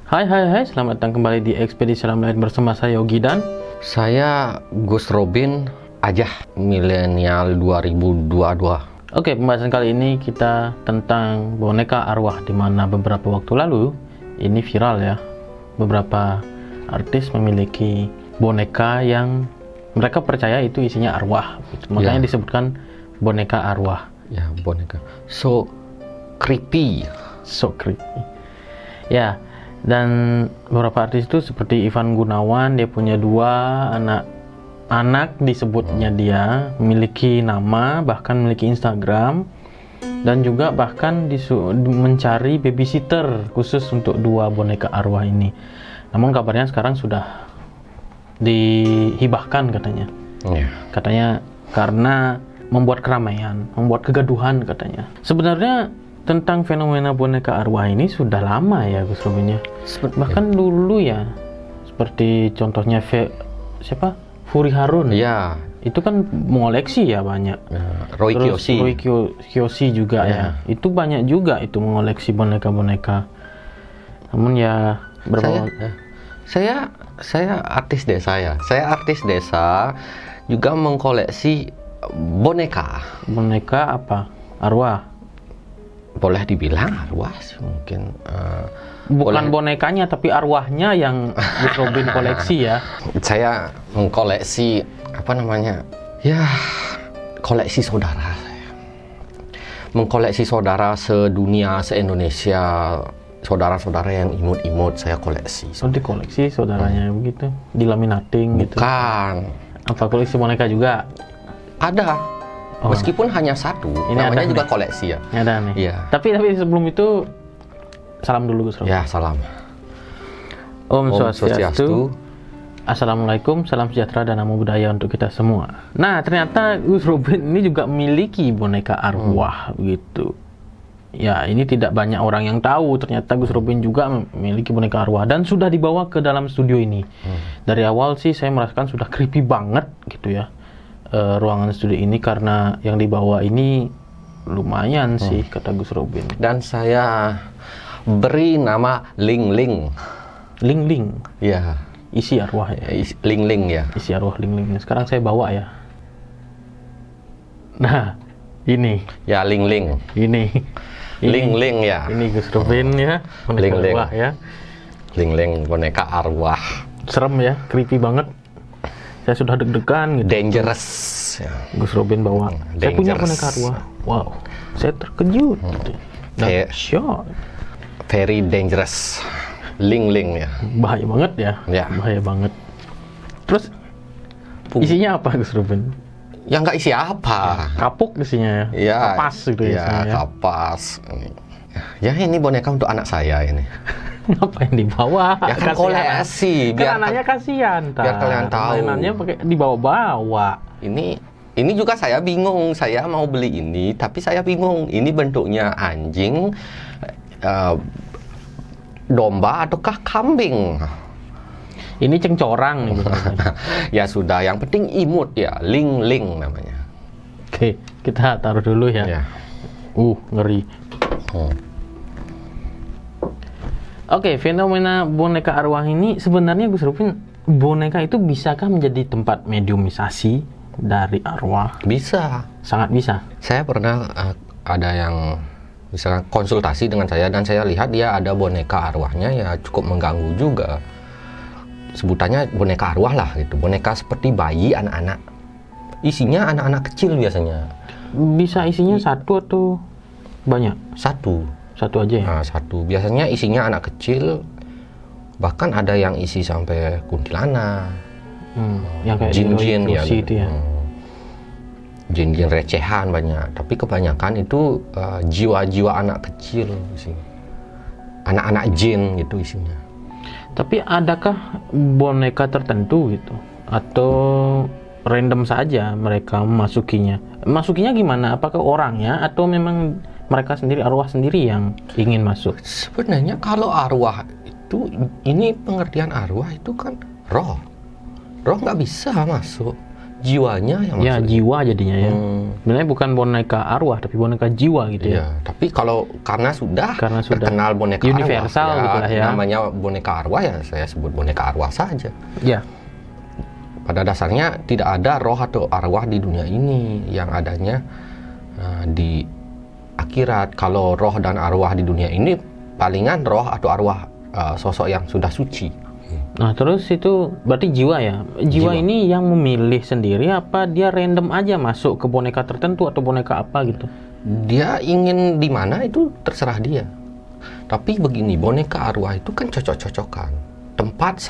Hai, selamat datang kembali di Ekspedisi Alam Lain bersama saya Yogi dan saya Gus Robin aja milenial 2022. Oke, pembahasan kali ini kita tentang boneka arwah, di mana beberapa waktu lalu ini viral ya. Beberapa artis memiliki boneka yang mereka percaya itu isinya arwah. Makanya disebutkan boneka arwah. Ya, boneka. So creepy. Ya, dan beberapa artis itu seperti Ivan Gunawan, dia punya 2 anak disebutnya dia, memiliki nama, bahkan memiliki Instagram, dan juga bahkan mencari babysitter khusus untuk 2 boneka arwah ini. Namun kabarnya sekarang sudah dihibahkan katanya. Katanya karena membuat keramaian, membuat kegaduhan katanya. Sebenarnya tentang fenomena boneka arwah ini sudah lama ya Gus Robin ya. Bahkan dulu ya, seperti contohnya Furi Harun. Ya. Itu kan mengoleksi ya banyak. Roy Kiyoshi juga ya. Itu banyak juga itu mengoleksi boneka-boneka. Namun ya saya artis desa ya. Saya artis desa juga mengkoleksi boneka. Boneka apa? Arwah. Boleh dibilang arwah sih mungkin. Bukan bonekanya tapi arwahnya yang Gus Robin koleksi ya. Saya mengkoleksi ya, koleksi saudara saya. Mengkoleksi saudara sedunia, se-Indonesia, saudara-saudara yang imut-imut saya koleksi. Oh, dikoleksi saudaranya begitu, dilaminating gitu. Bukan. Apa koleksi boneka juga? Ada. Meskipun hanya 1, ini namanya ada juga nih. koleksi ya. Ada nih. Iya. Tapi sebelum itu salam dulu Gus Robin. Ya, salam. Om Swastiastu. Assalamualaikum, salam sejahtera dan namo buddhaya untuk kita semua. Nah, ternyata Gus Robin ini juga memiliki boneka arwah gitu. Ya, ini tidak banyak orang yang tahu. Ternyata Gus Robin juga memiliki boneka arwah dan sudah dibawa ke dalam studio ini. Dari awal sih saya merasakan sudah creepy banget gitu ya. Ruangan studio ini karena yang dibawa ini lumayan sih kata Gus Robin. Dan saya beri nama Ling Ling. Ling Ling. Ya. Isi arwah ya. Ling Ling ya. Isi arwah Ling Ling. Sekarang saya bawa ya. Nah, ini. Ya, Ling Ling. Ini. Ling Ling ya. Ini Gus Robin ya. Boneka Ling Ling arwah ya. Ling Ling boneka arwah. Serem ya, creepy banget. Saya sudah deg-degan gitu. Dangerous ya. Gus Robin bawa. Saya punya boneka arwah. Wow. Saya terkejut. Dahsyat. Very dangerous. Ling Ling ya. Bahaya banget ya. Bahaya banget. Terus isinya apa Gus Robin? Ya nggak isi apa. Kapuk isinya ya. Kapas gitu ya. Kapas. Ya, ini boneka untuk anak saya ini. Ngapain dibawa? Ya kan koleksi. Biar anaknya kasihan. Biar kalian tahu. Mainannya pakai dibawa-bawa. Ini juga saya bingung. Saya mau beli ini, tapi saya bingung. Ini bentuknya anjing, domba ataukah kambing? Ini cengcorang nih. Ya sudah, yang penting imut ya. Ling Ling namanya. Oke, kita taruh dulu ya. Ngeri. Oke, fenomena boneka arwah ini sebenarnya Gus Robin, boneka itu bisakah menjadi tempat mediumisasi dari arwah? Bisa. Sangat bisa. Saya pernah ada yang misalnya konsultasi dengan saya dan saya lihat dia ada boneka arwahnya ya cukup mengganggu juga. Sebutannya boneka arwah lah gitu. Boneka seperti bayi anak-anak. Isinya anak-anak kecil biasanya. Bisa isinya 1 atau banyak? 1 aja ya? Nah, 1. Biasanya isinya anak kecil. Bahkan ada yang isi sampai kuntilanak. Yang kayak jin-jin ya. Itu ya. Jin-jin recehan banyak. Tapi kebanyakan itu jiwa-jiwa anak kecil sih. Anak-anak jin gitu isinya. Tapi adakah boneka tertentu gitu? Atau random saja mereka memasukinya? Masukinya gimana? Apakah orangnya atau memang mereka sendiri, arwah sendiri yang ingin masuk? Sebenarnya kalau arwah itu, ini pengertian arwah itu kan roh. Roh nggak bisa masuk. jiwanya yang Ya, masuk. jiwa jadinya ya. Sebenarnya bukan boneka arwah, tapi boneka jiwa gitu ya. Iya, tapi karena sudah terkenal boneka universal arwah, gitu lah ya. namanya boneka arwah ya saya sebut boneka arwah saja. Ya. Pada dasarnya tidak ada roh atau arwah di dunia ini, yang adanya di akhirat. Kalau roh dan arwah di dunia ini palingan roh atau arwah sosok yang sudah suci. Nah, terus itu berarti jiwa ya. Jiwa ini yang memilih sendiri apa dia random aja masuk ke boneka tertentu atau boneka apa gitu? Dia ingin di mana itu terserah dia. Tapi begini, boneka arwah itu kan cocok-cocokan. Tempat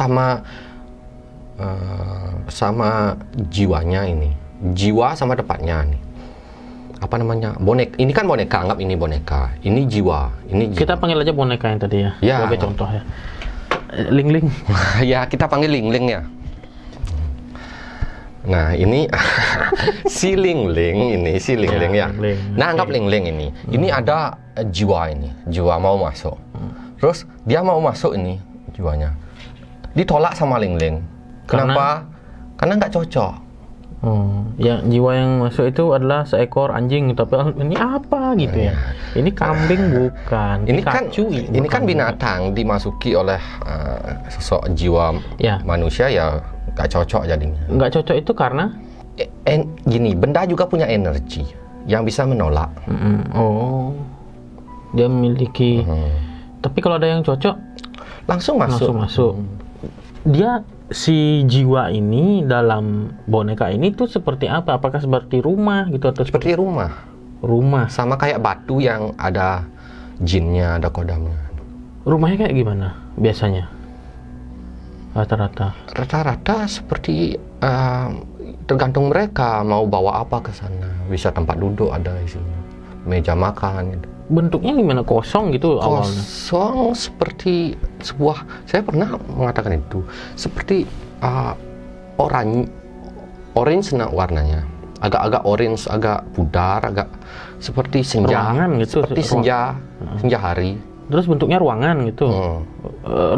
sama jiwanya ini. Jiwa sama tempatnya nih. Apa namanya? Ini kan boneka, anggap ini boneka. Ini jiwa, ini jiwa. Kita panggil aja boneka yang tadi ya. Ya. Sebagai contoh ya. Ling-ling. Ya, kita panggil Ling-Ling ya. Nah, ini si Ling-Ling ya. Ling-Ling. Nah, anggap Ling-Ling ini. Ini ada jiwa ini. Jiwa mau masuk. Terus dia mau masuk ini jiwanya. Ditolak sama Ling-Ling. Kenapa? Karena nggak cocok. Yang jiwa yang masuk itu adalah seekor anjing, tapi ini apa gitu ya? Ini kambing bukan? Ini kacu, ini kan binatang dimasuki oleh sosok jiwa manusia ya nggak cocok jadinya. Nggak cocok itu karena? Gini, benda juga punya energi yang bisa menolak. Dia memiliki. Tapi kalau ada yang cocok, langsung masuk. Dia si jiwa ini dalam boneka ini tuh seperti apa? Apakah seperti rumah gitu atau seperti rumah? Rumah sama kayak batu yang ada jinnya, ada kodamnya. Rumahnya kayak gimana biasanya? Rata-rata seperti tergantung mereka mau bawa apa ke sana. Bisa tempat duduk ada isinya, meja makan gitu. Bentuknya gimana? Kosong gitu awalnya? Kosong seperti sebuah, saya pernah mengatakan itu seperti orange warnanya, agak orange, agak pudar, agak seperti senja. Ruangan gitu? Seperti senja hari. Terus bentuknya ruangan gitu?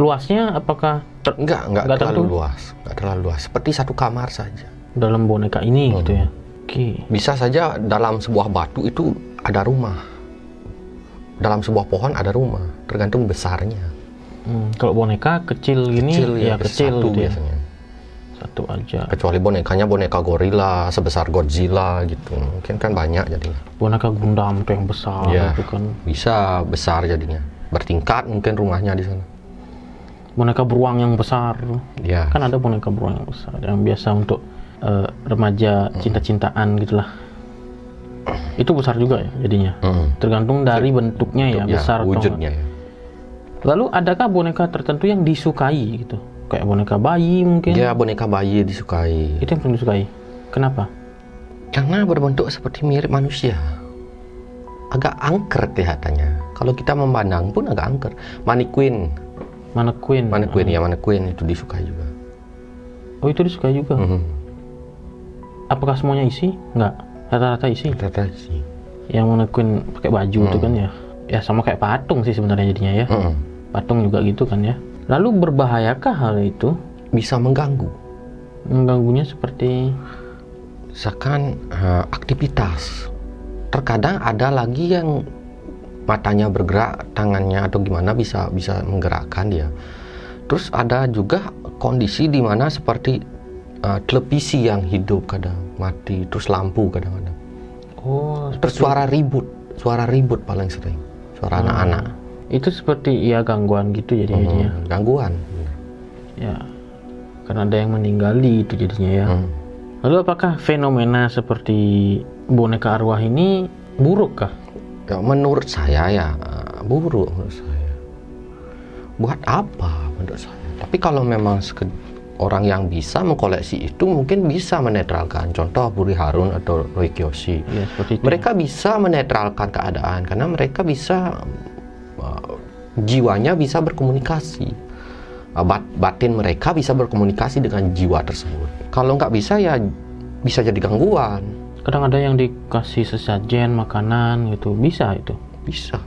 Luasnya apakah? Enggak terlalu luas. Enggak terlalu luas, seperti satu kamar saja. Dalam boneka ini gitu ya? Oke. Bisa saja dalam sebuah batu itu ada rumah. Dalam sebuah pohon ada rumah, tergantung besarnya. Kalau boneka kecil gini, kecil satu gitu biasanya. Satu aja. Kecuali bonekanya boneka gorila sebesar Godzilla gitu, mungkin kan banyak jadinya. Boneka Gundam tuh yang besar itu kan. Bisa besar jadinya, bertingkat mungkin rumahnya di sana. Boneka beruang yang besar. Ya. Kan ada boneka beruang yang besar, yang biasa untuk remaja cinta-cintaan gitulah. Itu besar juga ya jadinya. Tergantung dari bentuknya ya, besar wujudnya. Lalu adakah boneka tertentu yang disukai gitu? Kayak boneka bayi mungkin? Ya, boneka bayi disukai. Itu yang paling disukai. Kenapa? Karena berbentuk seperti mirip manusia. Agak angker kelihatannya. Kalau kita memandang pun agak angker. Mannequin itu disukai juga. Oh, itu disukai juga. Apakah semuanya isi? Enggak. Rata-rata isi. Yang mannequin pakai baju itu kan ya. Ya sama kayak patung sih sebenarnya jadinya ya. Patung juga gitu kan ya. Lalu berbahayakah hal itu? Bisa mengganggu. Mengganggunya seperti misalkan aktivitas. Terkadang ada lagi yang matanya bergerak, tangannya atau gimana bisa menggerakkan dia. Terus ada juga kondisi di mana seperti televisi yang hidup kadang mati, terus lampu kadang-kadang. Terus suara ribut paling sering, suara anak-anak. Itu seperti gangguan gitu jadinya. Gangguan. Ya, karena ada yang meninggali itu jadinya ya. Lalu apakah fenomena seperti boneka arwah ini buruk kah? Ya, menurut saya ya buruk menurut saya. Buat apa menurut saya? Tapi kalau memang orang yang bisa mengkoleksi itu mungkin bisa menetralkan. Contoh Buri Harun atau Roy Kiyoshi. Ya, seperti itu. Mereka bisa menetralkan keadaan karena mereka bisa jiwanya bisa berkomunikasi. Batin mereka bisa berkomunikasi dengan jiwa tersebut. Kalau nggak bisa ya bisa jadi gangguan. Kadang ada yang dikasih sesajen makanan gitu, bisa itu? Bisa.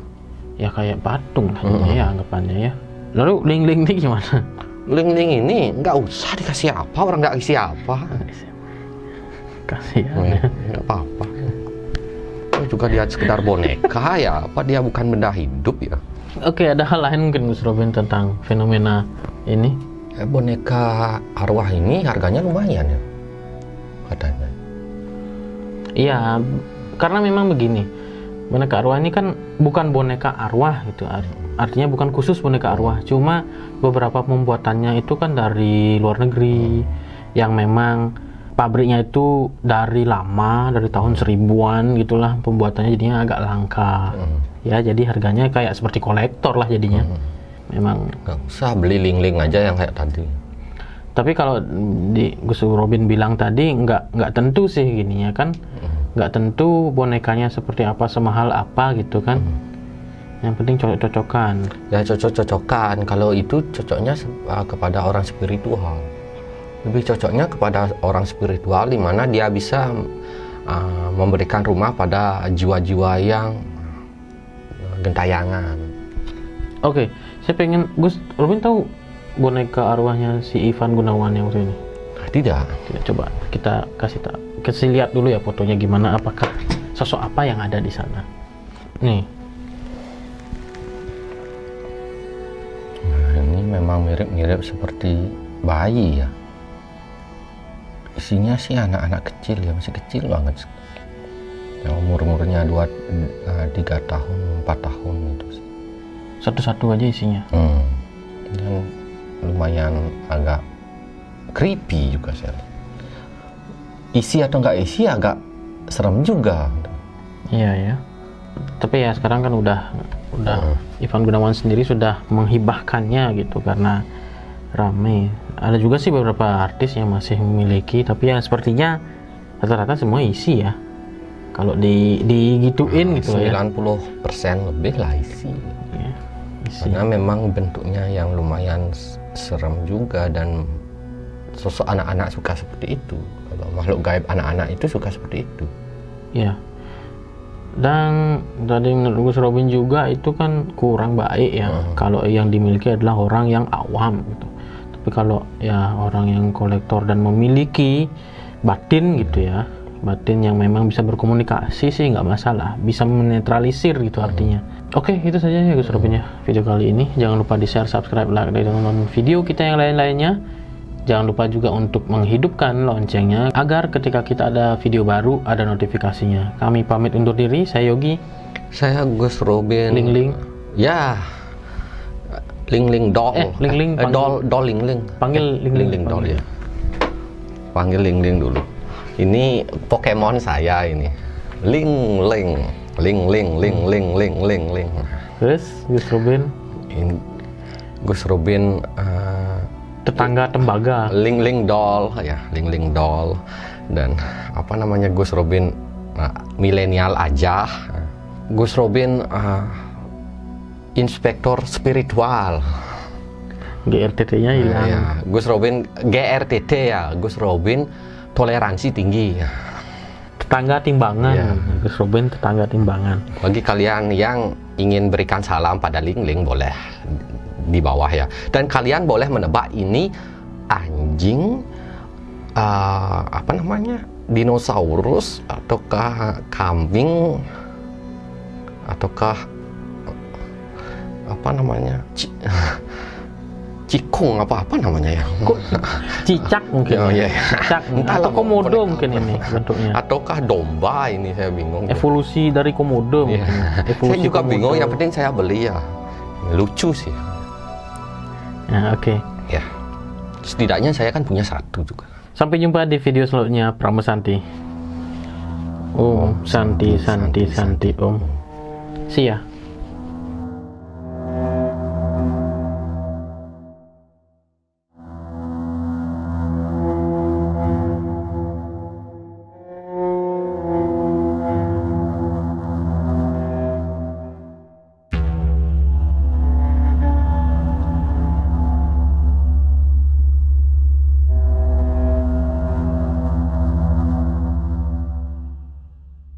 Ya kayak patung lah ya anggapannya ya. Lalu Ling-Ling ini gimana? Ling-Ling ini nggak usah dikasih apa, orang nggak kasih apa. kasihan. Nggak apa-apa. Itu juga dia sekedar boneka ya, apa dia bukan benda hidup ya? Oke, ada hal lain mungkin Gus Robin tentang fenomena ini? Boneka arwah ini harganya lumayan ya, katanya. Iya, karena memang begini, boneka arwah ini kan bukan boneka arwah gitu, artinya bukan khusus boneka arwah, cuma beberapa pembuatannya itu kan dari luar negeri, yang memang pabriknya itu dari lama, dari tahun 1000-an gitulah, pembuatannya jadinya agak langka. Ya, jadi harganya kayak seperti kolektor lah jadinya. Memang nggak usah beli ling-ling aja yang kayak tadi. Tapi kalau di Gus Robin bilang tadi nggak tentu sih gininya kan, nggak tentu bonekanya seperti apa, semahal apa gitu kan. Yang penting cocok-cocokan. Ya cocok-cocokan. Kalau itu cocoknya kepada orang spiritual. Lebih cocoknya kepada orang spiritual di mana dia bisa memberikan rumah pada jiwa-jiwa yang gentayangan. Oke, saya pengen Gus Robin tahu boneka arwahnya si Ivan Gunawan yang waktu ini? Tidak. Coba kita kasih lihat dulu ya fotonya gimana, apakah sosok apa yang ada di sana. Nih. Nah, ini memang mirip-mirip seperti bayi ya. Isinya sih anak-anak kecil ya, masih kecil banget. Yang umurnya 3 tahun, 4 tahun itu sih. Satu-satu aja isinya. Dan lumayan agak creepy juga sih. Isi atau nggak isi agak serem juga. Iya ya. Tapi ya sekarang kan udah Ivan Gunawan sendiri sudah menghibahkannya gitu karena rame. Ada juga sih beberapa artis yang masih memiliki, tapi yang sepertinya rata-rata semua isi ya. Kalau digituin gitu ya. 90% lebih lah isi. Ya, isi. Karena memang bentuknya yang lumayan serem juga dan sosok anak-anak suka seperti itu. Kalau makhluk gaib anak-anak itu suka seperti itu. Ya. Dan tadi menurut Gus Robin juga itu kan kurang baik ya. Kalau yang dimiliki adalah orang yang awam gitu. Tapi kalau ya orang yang kolektor dan memiliki batin gitu ya, batin yang memang bisa berkomunikasi sih nggak masalah, bisa menetralisir gitu artinya. Oke, itu saja ya Gus Robin ya video kali ini. Jangan lupa di share, subscribe, like, dan tonton video kita yang lain-lainnya. Jangan lupa juga untuk menghidupkan loncengnya agar ketika kita ada video baru ada notifikasinya. Kami pamit undur diri. Saya Yogi. Saya Gus Robin. Ling. Ya. Ling doll. Ling. Doll Ling. Panggil Ling doll ya. Panggil Ling dulu. Ini Pokemon saya ini. Ling. Terus Gus Robin. Ini Gus Robin tetangga tembaga. Ling doll ya, Ling doll. Dan apa namanya, Gus Robin milenial aja. Gus Robin inspektor spiritual. GRTT-nya hilang. Ya, Gus Robin GRTT ya, Gus Robin toleransi tinggi. Tetangga timbangan. Ya. Gus Robin tetangga timbangan. Bagi kalian yang ingin berikan salam pada Ling boleh di bawah ya. Dan kalian boleh menebak ini anjing, apa namanya, dinosaurus ataukah kambing ataukah apa namanya, cikung apa namanya ya. Kok cicak mungkin. Oh, iya. Cicak Entahlah, atau komodo mungkin ini bentuknya. Ataukah domba, ini saya bingung. Evolusi dari komodo mungkin. Saya juga bingung, yang penting saya beli ya. Lucu sih. Nah, oke. Ya. Setidaknya saya kan punya satu juga. Sampai jumpa di video selanjutnya. Pramesanti. Om Santi Om. See ya.